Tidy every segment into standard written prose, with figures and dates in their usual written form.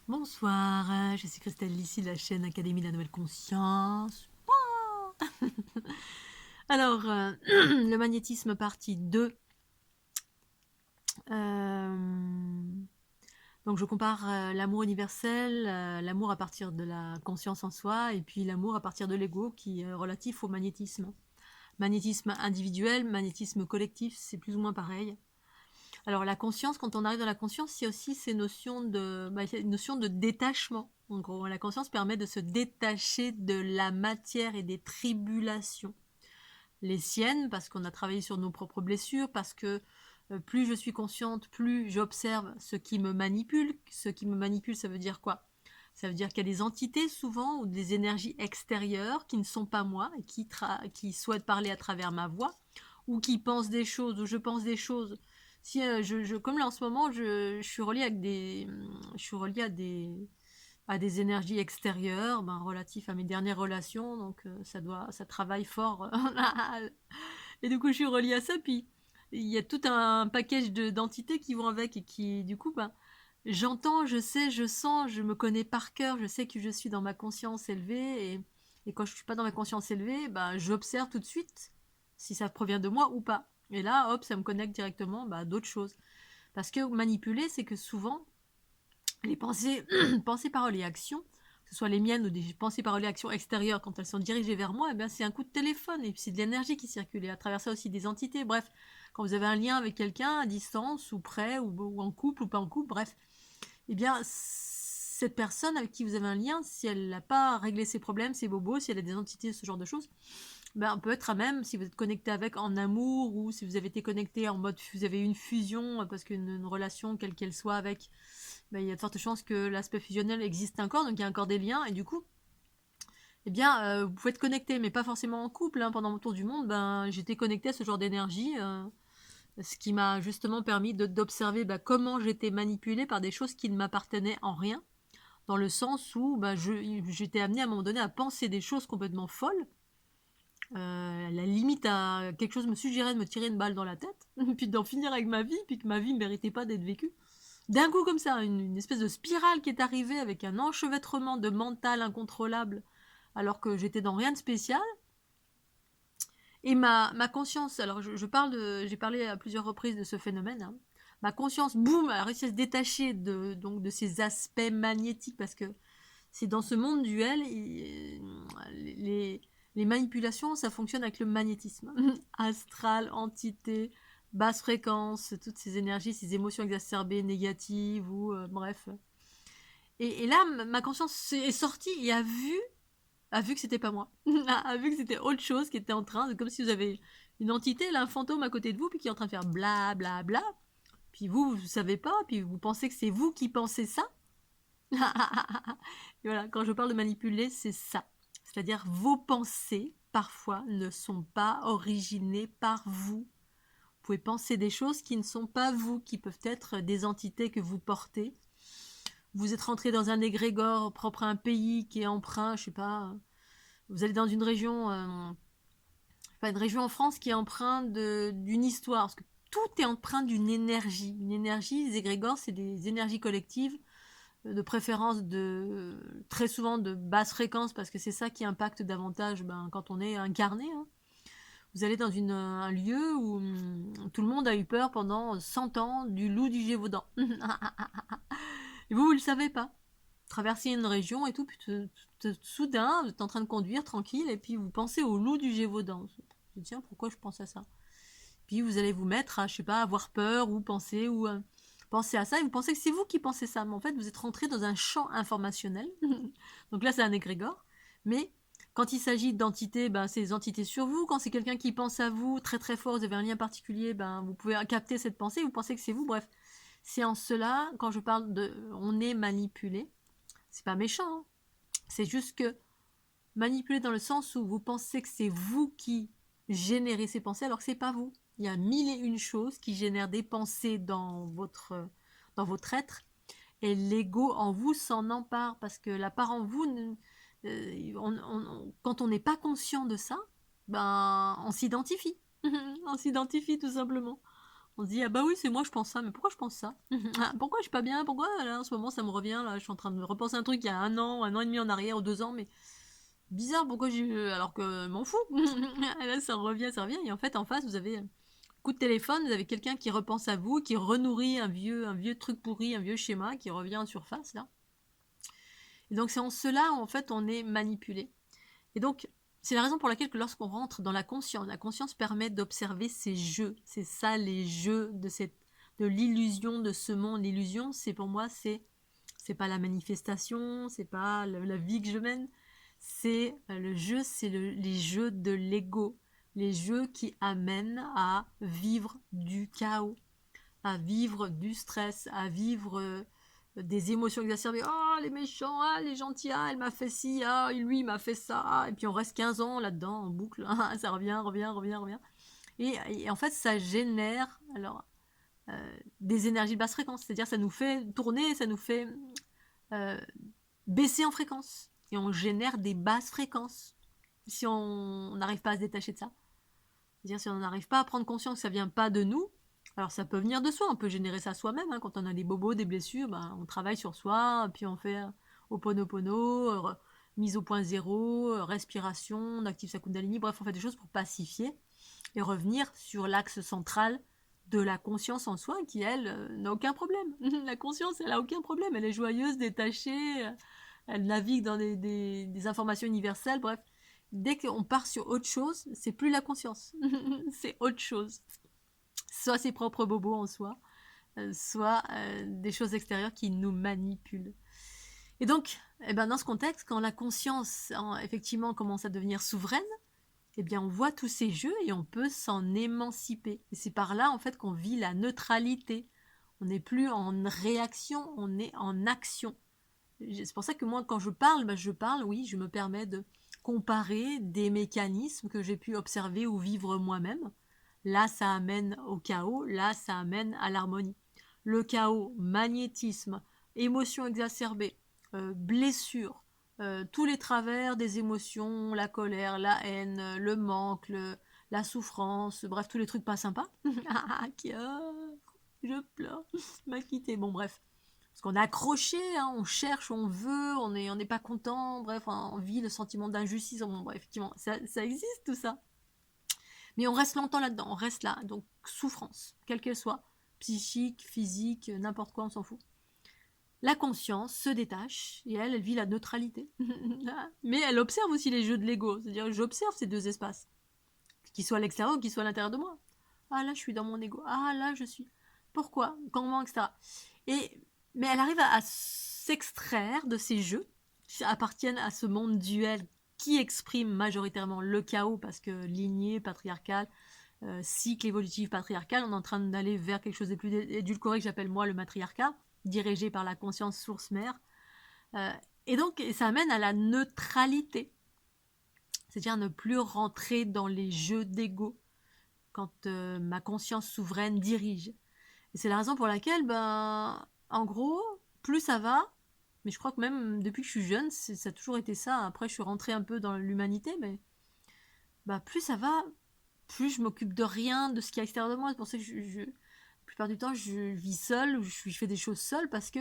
Bonsoir, je suis Christelle Lissy de la chaîne Académie de la Nouvelle Conscience. Alors, le magnétisme partie 2. Donc je compare l'amour universel, l'amour à partir de la conscience en soi, et puis l'amour à partir de l'ego qui est relatif au magnétisme. Magnétisme individuel, magnétisme collectif, c'est plus ou moins pareil. Alors la conscience, quand on arrive dans la conscience, il y a aussi ces notions de détachement. En gros, la conscience permet de se détacher de la matière et des tribulations. Les siennes, parce qu'on a travaillé sur nos propres blessures, parce que plus je suis consciente, plus j'observe ce qui me manipule. Ce qui me manipule, ça veut dire quoi? Ça veut dire qu'il y a des entités souvent ou des énergies extérieures qui ne sont pas moi et qui souhaitent parler à travers ma voix ou qui pensent des choses ou je pense des choses. Si comme là en ce moment, je suis reliée je suis reliée à des énergies extérieures, ben, relatifs à mes dernières relations, donc ça travaille fort. Et du coup, je suis reliée à ça, puis il y a tout un package d'entités qui vont avec et qui, du coup, ben, j'entends, je sais, je sens, je me connais par cœur, je sais que je suis dans ma conscience élevée, et quand je suis pas dans ma conscience élevée, ben, j'observe tout de suite si ça provient de moi ou pas. Et là, hop, ça me connecte directement à d'autres choses. Parce que manipuler, c'est que souvent, les pensées, pensées, paroles et actions, que ce soit les miennes ou des pensées, paroles et actions extérieures, quand elles sont dirigées vers moi, eh bien, c'est un coup de téléphone et puis c'est de l'énergie qui circule. Et à travers ça aussi des entités. Bref, quand vous avez un lien avec quelqu'un à distance ou près ou en couple ou pas en couple, bref, eh bien, cette personne avec qui vous avez un lien, si elle n'a pas réglé ses problèmes, ses bobos, si elle a des entités, ce genre de choses, ben, on peut être à même, si vous êtes connecté avec en amour ou si vous avez été connecté en mode, vous avez une fusion, parce qu'une relation, quelle qu'elle soit avec, ben, il y a de fortes chances que l'aspect fusionnel existe encore, donc il y a encore des liens, et du coup, eh bien, vous pouvez être connecté, mais pas forcément en couple. Hein. Pendant mon tour du monde, ben, j'étais connecté à ce genre d'énergie, ce qui m'a justement permis d'observer comment j'étais manipulée par des choses qui ne m'appartenaient en rien, dans le sens où j'étais amenée à un moment donné à penser des choses complètement folles, la limite à quelque chose me suggérait de me tirer une balle dans la tête, puis d'en finir avec ma vie, puis que ma vie ne méritait pas d'être vécue. D'un coup comme ça, une espèce de spirale qui est arrivée avec un enchevêtrement de mental incontrôlable, alors que j'étais dans rien de spécial. Et ma conscience, alors j'ai parlé à plusieurs reprises de ce phénomène, hein. Ma conscience, boum, elle a réussi à se détacher donc de ces aspects magnétiques, parce que c'est dans ce monde duel, les, les manipulations, ça fonctionne avec le magnétisme. Astral, entité, basse fréquence, toutes ces énergies, ces émotions exacerbées, négatives, ou bref. Et là, ma conscience est sortie et a vu que c'était pas moi. A vu que c'était autre chose qui était en train, comme si vous avez une entité, là, un fantôme à côté de vous, puis qui est en train de faire bla bla bla. Puis vous savez pas, puis vous pensez que c'est vous qui pensez ça. Et voilà, quand je parle de manipuler, c'est ça. C'est-à-dire vos pensées, parfois, ne sont pas originées par vous. Vous pouvez penser des choses qui ne sont pas vous, qui peuvent être des entités que vous portez. Vous êtes rentré dans un égrégore propre à un pays qui est emprunt, je sais pas. Vous allez dans une région, pas une région en France qui est empreinte d'une histoire. Parce que tout est empreint d'une énergie. Une énergie, les égrégores, c'est des énergies collectives, de préférence très souvent de basse fréquence, parce que c'est ça qui impacte davantage quand on est incarné. Hein. Vous allez dans un lieu où tout le monde a eu peur pendant 100 ans du loup du Gévaudan. Et vous ne le savez pas. Traversez une région et tout, puis soudain, vous êtes en train de conduire tranquille, et puis vous pensez au loup du Gévaudan. Vous dites, tiens, pourquoi je pense à ça? Puis vous allez vous mettre à, je sais pas, avoir peur ou penser à ça, et vous pensez que c'est vous qui pensez ça, mais en fait vous êtes rentré dans un champ informationnel. Donc là c'est un égrégore, mais quand il s'agit d'entités, c'est des entités sur vous. Quand c'est quelqu'un qui pense à vous très très fort, vous avez un lien particulier, vous pouvez capter cette pensée, vous pensez que c'est vous. Bref, c'est en cela, quand je parle de on est manipulé, c'est pas méchant, hein. C'est juste que manipuler dans le sens où vous pensez que c'est vous qui générez ces pensées, alors que c'est pas vous. Il y a mille et une choses qui génèrent des pensées dans votre être, et l'ego en vous s'en empare, parce que la part en vous, quand on n'est pas conscient de ça, on s'identifie. On s'identifie tout simplement. On se dit, ah bah oui, c'est moi, je pense ça, mais pourquoi je pense ça? Pourquoi je suis pas bien? Pourquoi là, en ce moment ça me revient? Là, je suis en train de me repenser un truc il y a un an et demi en arrière, ou 2 ans, mais bizarre, pourquoi j'ai. Alors que m'en fous! Et là, ça revient, et en fait, en face, vous avez un coup de téléphone, vous avez quelqu'un qui repense à vous, qui renourrit un vieux truc pourri, un vieux schéma qui revient en surface, là. Et donc, c'est en cela, en fait, on est manipulé. Et donc, c'est la raison pour laquelle que lorsqu'on rentre dans la conscience permet d'observer ces jeux. C'est ça les jeux de l'illusion de ce monde. L'illusion, c'est pour moi, c'est pas la manifestation, c'est pas la vie que je mène. C'est le jeu, c'est les jeux de l'ego, les jeux qui amènent à vivre du chaos, à vivre du stress, à vivre des émotions exacerbées. Oh, les méchants, ah, les gentils, ah, elle m'a fait ci, ah, lui, il m'a fait ça. Et puis on reste 15 ans là-dedans, en boucle. Ça revient. Et en fait, ça génère des énergies de basse fréquence. C'est-à-dire, ça nous fait tourner, ça nous fait euh, baisser en fréquence. Et on génère des basses fréquences si on n'arrive pas à se détacher de ça. C'est-à-dire, si on n'arrive pas à prendre conscience que ça vient pas de nous, alors ça peut venir de soi, on peut générer ça soi-même, hein. Quand on a des bobos, des blessures, ben, on travaille sur soi, puis on fait Ho'oponopono, mise au point zéro, respiration, on active sa Kundalini, bref, on fait des choses pour pacifier et revenir sur l'axe central de la conscience en soi qui, elle, n'a aucun problème. La conscience, elle a aucun problème, elle est joyeuse, détachée, elle navigue dans des informations universelles, bref. Dès qu'on part sur autre chose, c'est plus la conscience, c'est autre chose. Soit ses propres bobos en soi, soit des choses extérieures qui nous manipulent. Et donc, dans ce contexte, quand la conscience effectivement commence à devenir souveraine, on voit tous ces jeux et on peut s'en émanciper. Et c'est par là en fait qu'on vit la neutralité. On n'est plus en réaction, on est en action. C'est pour ça que moi, quand je parle, oui, je me permets de comparer des mécanismes que j'ai pu observer ou vivre moi-même. Là, ça amène au chaos, là, ça amène à l'harmonie. Le chaos, magnétisme, émotions exacerbées, blessures, tous les travers des émotions, la colère, la haine, le manque, la souffrance, bref, tous les trucs pas sympas. Je pleure, m'a quitté, bon bref. Parce qu'on est accroché, hein, on cherche, on veut, on n'est pas content, bref, on vit le sentiment d'injustice, bon, bref, effectivement, ça existe tout ça. Mais on reste longtemps là-dedans, on reste là, donc souffrance, quelle qu'elle soit, psychique, physique, n'importe quoi, on s'en fout. La conscience se détache et elle vit la neutralité. Mais elle observe aussi les jeux de l'ego, c'est-à-dire j'observe ces deux espaces, qu'ils soient à l'extérieur ou qu'ils soient à l'intérieur de moi. Ah là, je suis dans mon ego. Ah là, je suis. Pourquoi? Comment? Etc. Mais elle arrive à s'extraire de ces jeux qui appartiennent à ce monde duel qui exprime majoritairement le chaos parce que lignée patriarcale, cycle évolutif patriarcal, on est en train d'aller vers quelque chose de plus édulcoré que j'appelle moi le matriarcat, dirigé par la conscience source mère. Et donc ça amène à la neutralité, c'est-à-dire ne plus rentrer dans les jeux d'ego quand ma conscience souveraine dirige. Et c'est la raison pour laquelle, en gros, plus ça va, mais je crois que même depuis que je suis jeune, ça a toujours été ça. Après, je suis rentrée un peu dans l'humanité, mais plus ça va, plus je m'occupe de rien, de ce qui est à l'extérieur de moi. C'est pour ça que la plupart du temps, je vis seule, ou je fais des choses seule parce que,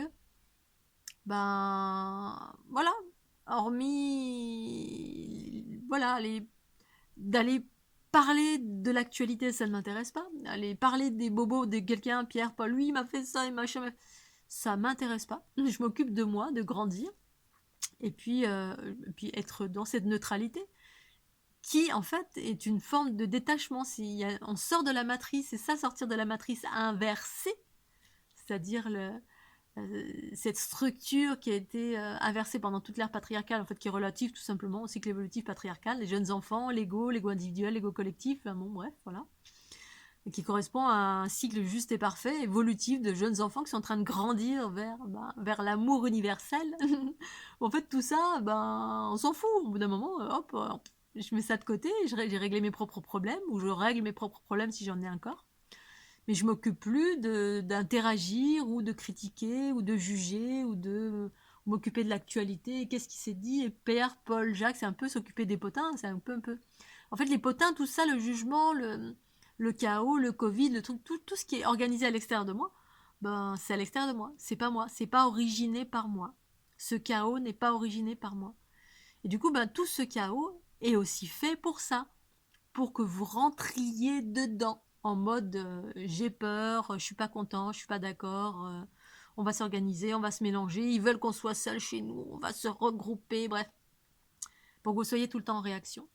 voilà, hormis, voilà, d'aller parler de l'actualité, ça ne m'intéresse pas. Aller parler des bobos de quelqu'un, Pierre, Paul, lui, il m'a fait ça, il m'a jamais... Ça m'intéresse pas. Je m'occupe de moi, de grandir, et puis être dans cette neutralité qui, en fait, est une forme de détachement. On sort de la matrice, c'est ça, sortir de la matrice inversée, c'est-à-dire cette structure qui a été inversée pendant toute l'ère patriarcale, en fait, qui est relative tout simplement au cycle évolutif patriarcal, les jeunes enfants, l'ego individuel, l'ego collectif, bon bref, voilà, et qui correspond à un cycle juste et parfait, évolutif de jeunes enfants qui sont en train de grandir vers l'amour universel. En fait, tout ça, on s'en fout. Au bout d'un moment, hop, je mets ça de côté, j'ai réglé mes propres problèmes, ou je règle mes propres problèmes si j'en ai encore. Mais je m'occupe plus d'interagir ou de critiquer ou de juger ou de m'occuper de l'actualité. Qu'est-ce qui s'est dit? Et Pierre, Paul, Jacques, c'est un peu s'occuper des potins. C'est un peu. En fait, les potins, tout ça, le jugement, Le chaos, le Covid, le truc, tout ce qui est organisé à l'extérieur de moi, ben, c'est à l'extérieur de moi, c'est pas originé par moi. Ce chaos n'est pas originé par moi. Et du coup, ben, tout ce chaos est aussi fait pour ça, pour que vous rentriez dedans, en mode j'ai peur, je suis pas content, je suis pas d'accord, on va s'organiser, on va se mélanger, ils veulent qu'on soit seul chez nous, on va se regrouper, bref, pour que vous soyez tout le temps en réaction.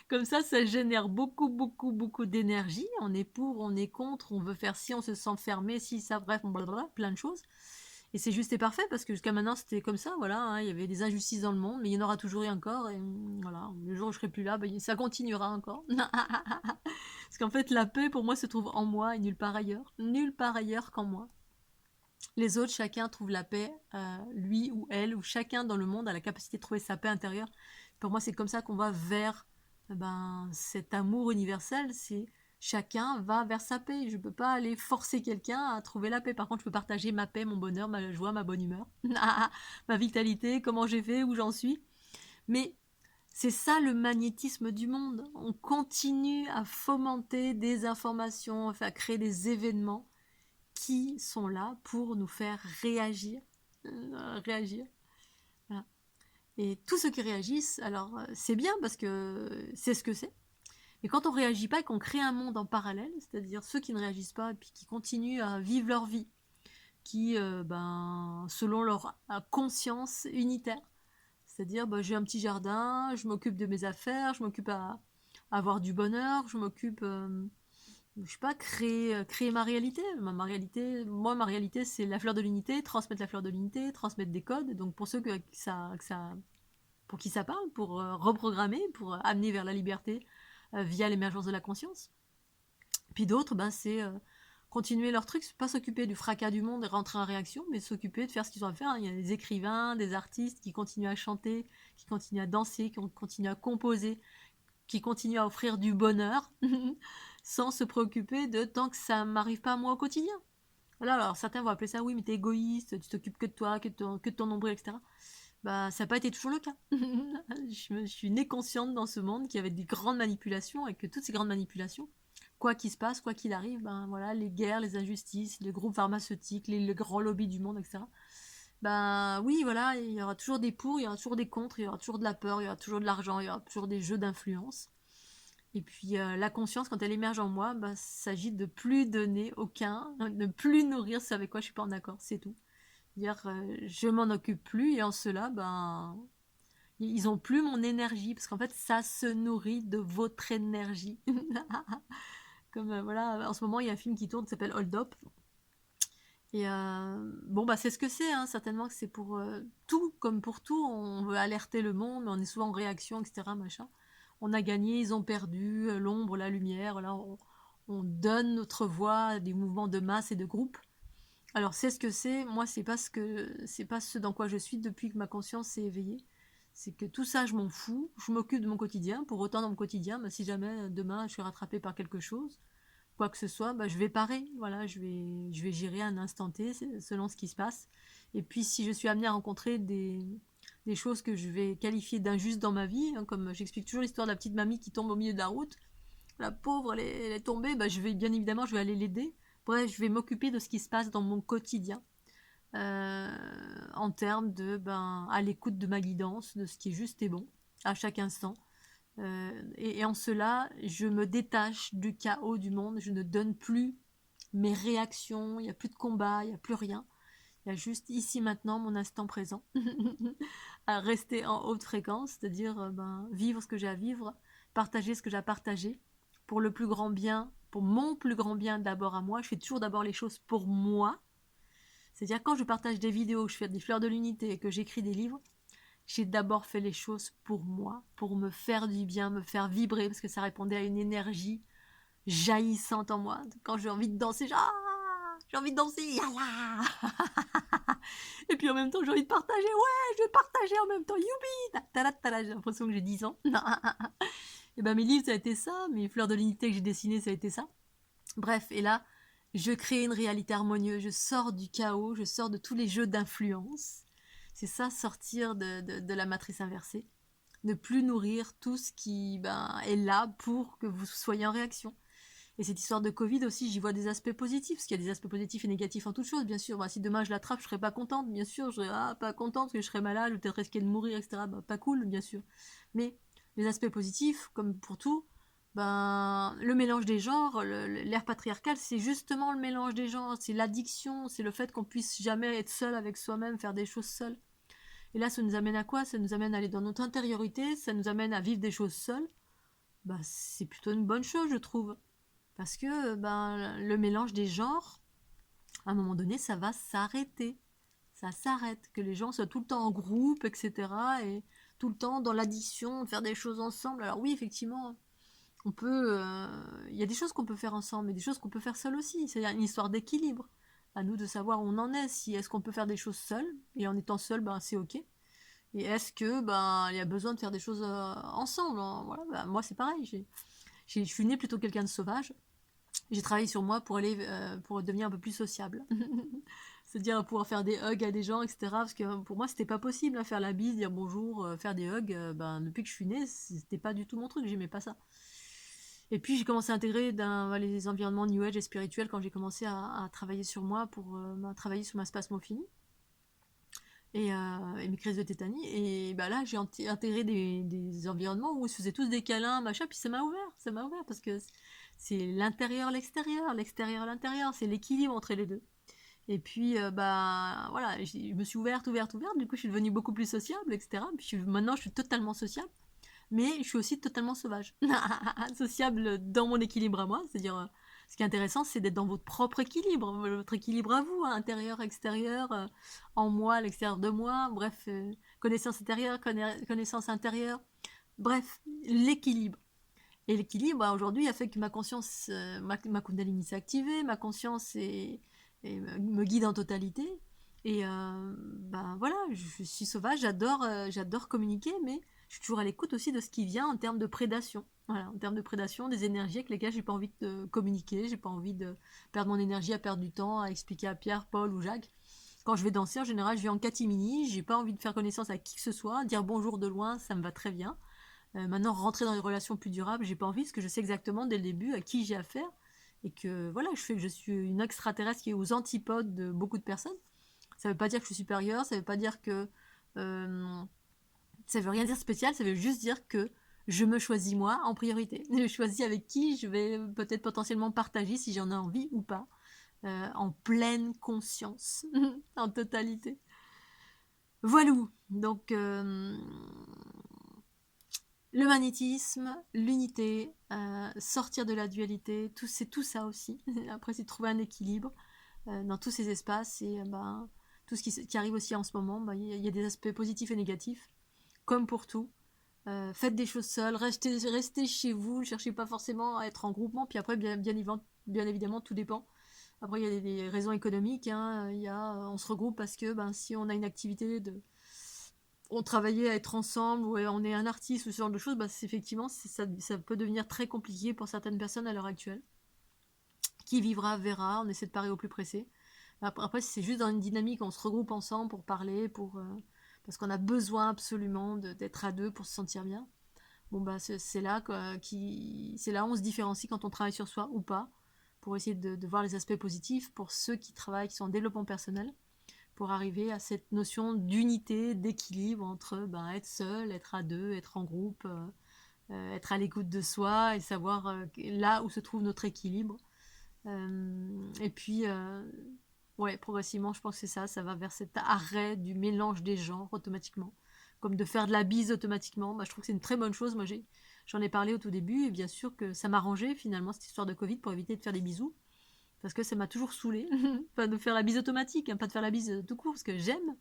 Comme ça génère beaucoup, beaucoup, beaucoup d'énergie. On est pour, on est contre, on veut faire ci, on se sent fermé, si, ça, bref, blablabla, plein de choses. Et c'est juste et parfait parce que jusqu'à maintenant c'était comme ça, voilà, hein, il y avait des injustices dans le monde, mais il y en aura toujours et encore, et voilà, le jour où je serai plus là, ben, ça continuera encore. Parce qu'en fait, la paix pour moi se trouve en moi et nulle part ailleurs qu'en moi. Les autres, chacun trouve la paix, lui ou elle, ou chacun dans le monde a la capacité de trouver sa paix intérieure. Pour moi, c'est comme ça qu'on va vers ben, cet amour universel, c'est chacun va vers sa paix. Je ne peux pas aller forcer quelqu'un à trouver la paix. Par contre, je peux partager ma paix, mon bonheur, ma joie, ma bonne humeur, ma vitalité, comment j'ai fait, où j'en suis. Mais c'est ça le magnétisme du monde. On continue à fomenter des informations, à créer des événements qui sont là pour nous faire réagir. Réagir. Voilà. Et tous ceux qui réagissent, alors c'est bien parce que c'est ce que c'est. Et quand on réagit pas et qu'on crée un monde en parallèle, c'est-à-dire ceux qui ne réagissent pas et puis qui continuent à vivre leur vie, qui, ben, selon leur conscience unitaire, c'est-à-dire ben, j'ai un petit jardin, je m'occupe de mes affaires, je m'occupe à avoir du bonheur, je m'occupe je sais pas, créer ma réalité. Ma réalité, c'est la fleur de l'unité, transmettre la fleur de l'unité, transmettre des codes. Donc pour ceux pour qui ça parle, pour reprogrammer, pour amener vers la liberté via l'émergence de la conscience. Puis d'autres, ben, c'est continuer leur truc, pas s'occuper du fracas du monde et rentrer en réaction, mais s'occuper de faire ce qu'ils ont à faire. Il y a des écrivains, des artistes qui continuent à chanter, qui continuent à danser, qui continuent à composer, qui continuent à offrir du bonheur sans se préoccuper de tant que ça m'arrive pas à moi au quotidien. Voilà, alors certains vont appeler ça oui, mais t'es égoïste, tu t'occupes que de toi, que de ton nombril, etc. Bah, ça n'a pas été toujours le cas. Je suis née consciente dans ce monde qu'il y avait des grandes manipulations et que toutes ces grandes manipulations, quoi qu'il se passe, quoi qu'il arrive, ben voilà, les guerres, les injustices, les groupes pharmaceutiques, les grands lobbies du monde, etc. Ben oui, voilà, il y aura toujours des pour, il y aura toujours des contre, il y aura toujours de la peur, il y aura toujours de l'argent, il y aura toujours des jeux d'influence. Et puis la conscience, quand elle émerge en moi, bah, s'agit de plus donner aucun, de plus nourrir ce avec quoi je suis pas en accord, c'est tout. Dire je m'en occupe plus et en cela, ben ils ont plus mon énergie parce qu'en fait ça se nourrit de votre énergie. Comme voilà, en ce moment il y a un film qui tourne qui s'appelle Hold Up. Et bon bah c'est ce que c'est, hein, certainement que c'est pour tout, comme pour tout, on veut alerter le monde, mais on est souvent en réaction, etc. Machin. On a gagné, ils ont perdu, l'ombre, la lumière, là on donne notre voix à des mouvements de masse et de groupe. Alors c'est ce que c'est, moi c'est pas ce dans quoi je suis depuis que ma conscience s'est éveillée. C'est que tout ça je m'en fous, je m'occupe de mon quotidien, pour autant dans mon quotidien, bah, si jamais demain je suis rattrapée par quelque chose, quoi que ce soit, bah, je vais parer, voilà, je vais gérer un instant T selon ce qui se passe. Et puis si je suis amenée à rencontrer des choses que je vais qualifier d'injustes dans ma vie, hein, comme j'explique toujours l'histoire de la petite mamie qui tombe au milieu de la route, la pauvre elle est tombée, bah, je vais bien évidemment je vais aller l'aider. Bref, je vais m'occuper de ce qui se passe dans mon quotidien. En termes de ben, à l'écoute de ma guidance, de ce qui est juste et bon à chaque instant. Et en cela, je me détache du chaos du monde, je ne donne plus mes réactions, il n'y a plus de combat, il n'y a plus rien. Il y a juste ici maintenant mon instant présent à rester en haute fréquence, c'est-à-dire ben, vivre ce que j'ai à vivre, partager ce que j'ai à partager pour le plus grand bien, pour mon plus grand bien d'abord à moi. Je fais toujours d'abord les choses pour moi. C'est-à-dire quand je partage des vidéos, que je fais des fleurs de l'unité et que j'écris des livres, j'ai d'abord fait les choses pour moi, pour me faire du bien, me faire vibrer, parce que ça répondait à une énergie jaillissante en moi. Quand j'ai envie de danser, j'ai envie de danser, yaya. Et puis en même temps, j'ai envie de partager, ouais, je vais partager en même temps, youpi, j'ai l'impression que j'ai 10 ans. Et ben mes livres, ça a été ça, mes fleurs de l'unité que j'ai dessinées, ça a été ça. Bref, et là, je crée une réalité harmonieuse, je sors du chaos, je sors de tous les jeux d'influence. C'est ça, sortir de la matrice inversée. Ne plus nourrir tout ce qui est là pour que vous soyez en réaction. Et cette histoire de Covid aussi, j'y vois des aspects positifs, parce qu'il y a des aspects positifs et négatifs en toute chose, bien sûr. Si demain je l'attrape, je serais pas contente, bien sûr. Je serais pas contente parce que je serais malade, ou peut-être risquer de mourir, etc. Pas cool, bien sûr. Mais les aspects positifs, comme pour tout, le mélange des genres, l'ère patriarcale, c'est justement le mélange des genres, c'est l'addiction, c'est le fait qu'on puisse jamais être seul avec soi-même, faire des choses seul. Et là, ça nous amène à quoi? Ça nous amène à aller dans notre intériorité, ça nous amène à vivre des choses seules. C'est plutôt une bonne chose, je trouve. Parce que le mélange des genres, à un moment donné, ça va s'arrêter. Ça s'arrête. Que les gens soient tout le temps en groupe, etc. Et tout le temps dans l'addition, de faire des choses ensemble. Alors oui, effectivement, on peut... Il y a des choses qu'on peut faire ensemble, mais des choses qu'on peut faire seul aussi. C'est une histoire d'équilibre. À nous de savoir où on en est. Si est-ce qu'on peut faire des choses seul, et en étant seul, c'est ok. Et est-ce que il y a besoin de faire des choses ensemble, hein. Voilà, moi c'est pareil. Je suis née plutôt quelqu'un de sauvage. J'ai travaillé sur moi pour devenir un peu plus sociable. C'est-à-dire pouvoir faire des hugs à des gens, etc. Parce que pour moi, c'était pas possible, hein, faire la bise, dire bonjour, faire des hugs. Depuis que je suis née, c'était pas du tout mon truc, j'aimais pas ça. Et puis j'ai commencé à intégrer les environnements New Age et spirituels quand j'ai commencé à travailler sur moi pour travailler sur ma spasmophilie et mes crises de tétanie. Et là, j'ai intégré des environnements où ils se faisaient tous des câlins, machin, puis ça m'a ouvert parce que c'est l'intérieur, l'extérieur, l'intérieur, c'est l'équilibre entre les deux. Et puis, voilà, je me suis ouverte, du coup, je suis devenue beaucoup plus sociable, etc. Puis maintenant, je suis totalement sociable, mais je suis aussi totalement sauvage. Sociable dans mon équilibre à moi, c'est-à-dire, ce qui est intéressant, c'est d'être dans votre propre équilibre, votre équilibre à vous, hein, intérieur, extérieur, en moi, à l'extérieur de moi, bref, connaissance intérieure, connaissance intérieure, bref, l'équilibre. Et l'équilibre, aujourd'hui, a fait que ma conscience, ma Kundalini s'est activée, ma conscience me guide en totalité. Et voilà, je suis sauvage, j'adore communiquer, mais je suis toujours à l'écoute aussi de ce qui vient en termes de prédation. Voilà, en termes de prédation, des énergies avec lesquelles j'ai pas envie de communiquer, j'ai pas envie de perdre mon énergie à perdre du temps, à expliquer à Pierre, Paul ou Jacques. Quand je vais danser, en général, je vais en catimini, j'ai pas envie de faire connaissance à qui que ce soit, dire bonjour de loin, ça me va très bien. Maintenant, rentrer dans des relations plus durables, j'ai pas envie parce que je sais exactement dès le début à qui j'ai affaire et que voilà, je suis une extraterrestre qui est aux antipodes de beaucoup de personnes. Ça veut pas dire que je suis supérieure, ça veut pas dire que euh, ça veut rien dire spécial, ça veut juste dire que je me choisis moi en priorité. Je choisis avec qui je vais peut-être potentiellement partager si j'en ai envie ou pas, en pleine conscience, en totalité. Voilà. Donc le magnétisme, l'unité, sortir de la dualité, c'est tout ça aussi. Après, c'est de trouver un équilibre dans tous ces espaces et tout ce qui arrive aussi en ce moment. Y a des aspects positifs et négatifs, comme pour tout. Faites des choses seules, restez chez vous, ne cherchez pas forcément à être en groupement. Puis après, bien évidemment, tout dépend. Après, il y a des raisons économiques. Hein. On se regroupe parce que si on a une activité on travaillait à être ensemble, ou on est un artiste ou ce genre de choses, effectivement, ça peut devenir très compliqué pour certaines personnes à l'heure actuelle. Qui vivra, verra, on essaie de parer au plus pressé. Après, si c'est juste dans une dynamique, on se regroupe ensemble pour parler, parce qu'on a besoin absolument d'être à deux pour se sentir bien. Bon, c'est là c'est là où on se différencie quand on travaille sur soi ou pas, pour essayer de voir les aspects positifs pour ceux qui travaillent, qui sont en développement personnel, pour arriver à cette notion d'unité, d'équilibre entre être seul, être à deux, être en groupe, être à l'écoute de soi et savoir là où se trouve notre équilibre. Et puis, ouais, progressivement, je pense que c'est ça, ça va vers cet arrêt du mélange des genres automatiquement. Comme de faire de la bise automatiquement, je trouve que c'est une très bonne chose. Moi, j'en ai parlé au tout début, et bien sûr que ça m'arrangeait finalement cette histoire de Covid pour éviter de faire des bisous. Parce que ça m'a toujours saoulé. Pas de faire la bise automatique, hein, pas de faire la bise tout court, parce que j'aime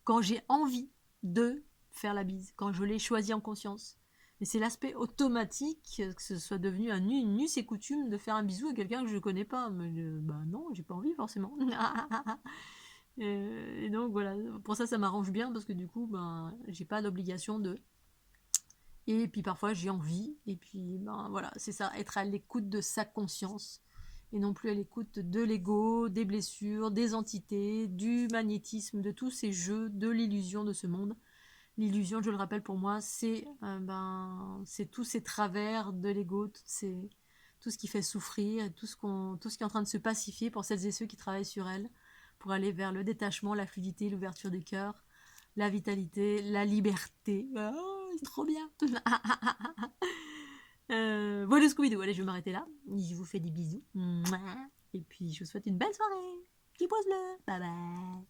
quand j'ai envie de faire la bise, quand je l'ai choisi en conscience. Mais c'est l'aspect automatique, que ce soit devenu une nus et coutume de faire un bisou à quelqu'un que je ne connais pas. Mais non, j'ai pas envie forcément. Et donc voilà, pour ça m'arrange bien parce que du coup, j'ai pas l'obligation de. Et puis parfois j'ai envie, et puis voilà, c'est ça, être à l'écoute de sa conscience et non plus à l'écoute de l'ego, des blessures, des entités, du magnétisme, de tous ces jeux, de l'illusion de ce monde. L'illusion, je le rappelle pour moi, c'est tous ces travers de l'ego, tout ce qui fait souffrir, tout ce qui est en train de se pacifier pour celles et ceux qui travaillent sur elle, pour aller vers le détachement, la fluidité, l'ouverture du cœur, la vitalité, la liberté. Oh, c'est trop bien. Voilà Scooby-Doo. Allez, je vais m'arrêter là. Je vous fais des bisous. Mouah. Et puis, je vous souhaite une belle soirée. Petit pouce bleu. Bye bye.